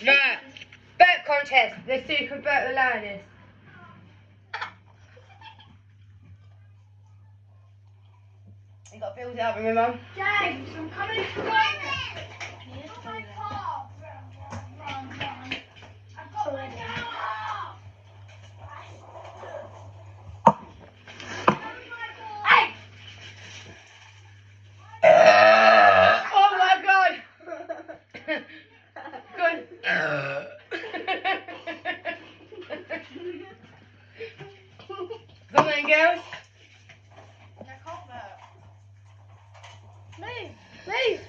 Right. Bet contest. Let's see who can bet the loudest. You got to build it up, remember? James, I'm coming to right now. I've got my car. Run. I've got my car. Hey! Oh my god! Good. Come on, girls. I can't bet. Leave.